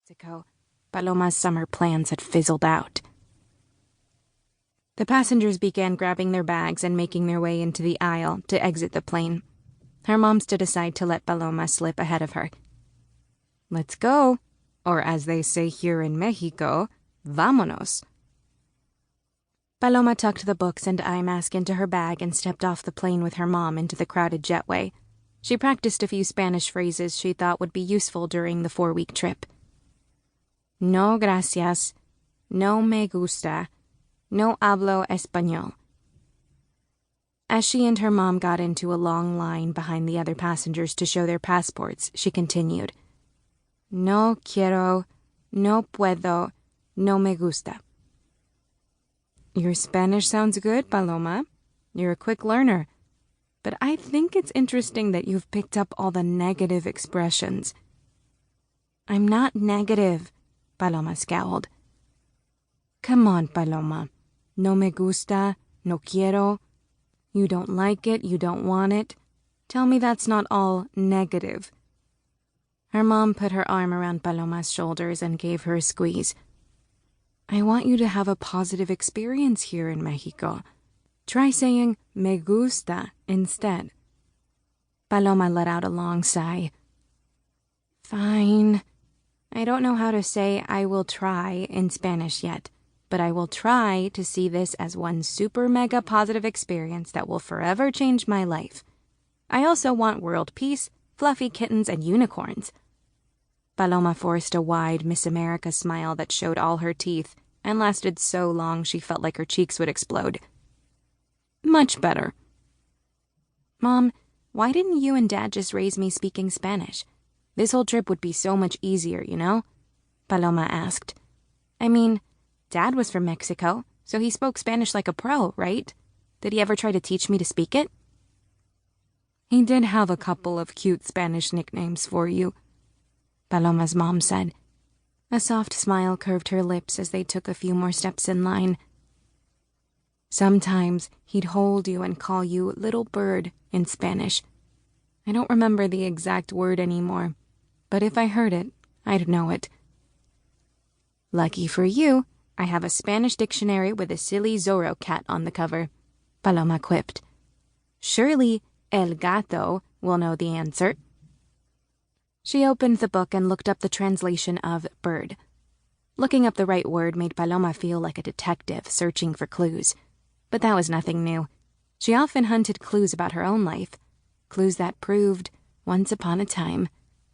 Mexico, Paloma's summer plans had fizzled out. The passengers began grabbing their bags and making their way into the aisle to exit the plane. Her mom stood aside to let Paloma slip ahead of her. "Let's go," or as they say here in Mexico, vámonos. Paloma tucked the books and eye mask into her bag and stepped off the plane with her mom into the crowded jetway. She practiced a few Spanish phrases she thought would be useful during the 4-week trip. No gracias, no me gusta, no hablo español. As she and her mom got into a long line behind the other passengers to show their passports, she continued. No quiero, no puedo, no me gusta. Your Spanish sounds good, Paloma. You're a quick learner. But I think it's interesting that you've picked up all the negative expressions. I'm not negative, Paloma scowled. Come on, Paloma. No me gusta, no quiero. You don't like it, you don't want it. Tell me that's not all negative. Her mom put her arm around Paloma's shoulders and gave her a squeeze. I want you to have a positive experience here in Mexico. Try saying me gusta instead. Paloma let out a long sigh. Fine. I don't know how to say I will try in Spanish yet, but I will try to see this as one super mega positive experience that will forever change my life. I also want world peace, fluffy kittens, and unicorns. Paloma forced a wide Miss America smile that showed all her teeth and lasted so long she felt like her cheeks would explode. Much better. Mom, why didn't you and Dad just raise me speaking Spanish? This whole trip would be so much easier, you know? Paloma asked. I mean, Dad was from Mexico, so he spoke Spanish like a pro, right? Did he ever try to teach me to speak it? He did have a couple of cute Spanish nicknames for you, Paloma's mom said. A soft smile curved her lips as they took a few more steps in line. Sometimes he'd hold you and call you little bird in Spanish. I don't remember the exact word anymore, but if I heard it, I'd know it. Lucky for you, I have a Spanish dictionary with a silly Zorro cat on the cover, Paloma quipped. Surely El Gato will know the answer. She opened the book and looked up the translation of bird. Looking up the right word made Paloma feel like a detective searching for clues. But that was nothing new. She often hunted clues about her own life. Clues that proved, once upon a time,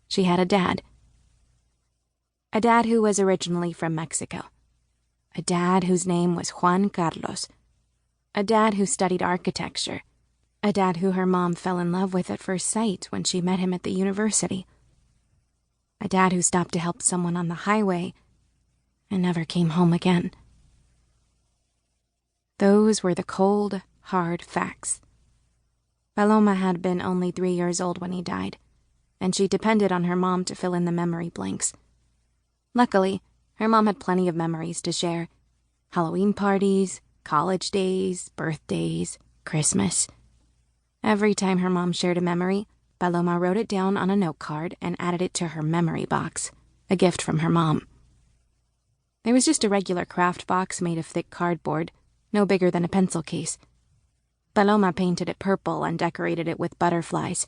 she had a dad. A dad who was originally from Mexico. A dad whose name was Juan Carlos. A dad who studied architecture. A dad who her mom fell in love with at first sight when she met him at the university. A dad who stopped to help someone on the highway and never came home again. Those were the cold, hard facts. Paloma had been only 3 years old when he died, and she depended on her mom to fill in the memory blanks. Luckily, her mom had plenty of memories to share. Halloween parties, college days, birthdays, Christmas. Every time her mom shared a memory, Paloma wrote it down on a note card and added it to her memory box, a gift from her mom. It was just a regular craft box made of thick cardboard, no bigger than a pencil case. Paloma painted it purple and decorated it with butterflies.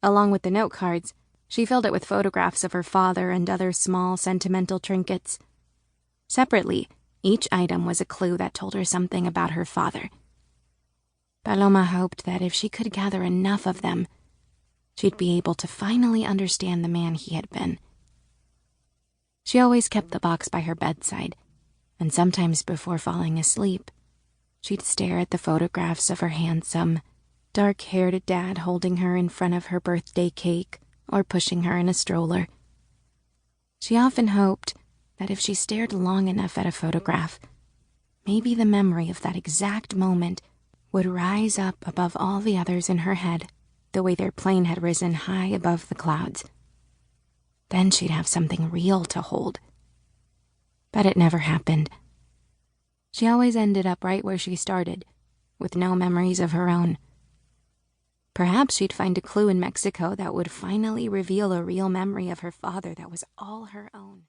Along with the note cards, she filled it with photographs of her father and other small, sentimental trinkets. Separately, each item was a clue that told her something about her father. Paloma hoped that if she could gather enough of them, she'd be able to finally understand the man he had been. She always kept the box by her bedside, and sometimes before falling asleep, she'd stare at the photographs of her handsome, dark-haired dad holding her in front of her birthday cake or pushing her in a stroller. She often hoped that if she stared long enough at a photograph, maybe the memory of that exact moment would rise up above all the others in her head the way their plane had risen high above the clouds. Then she'd have something real to hold. But it never happened. She always ended up right where she started, with no memories of her own. Perhaps she'd find a clue in Mexico that would finally reveal a real memory of her father that was all her own.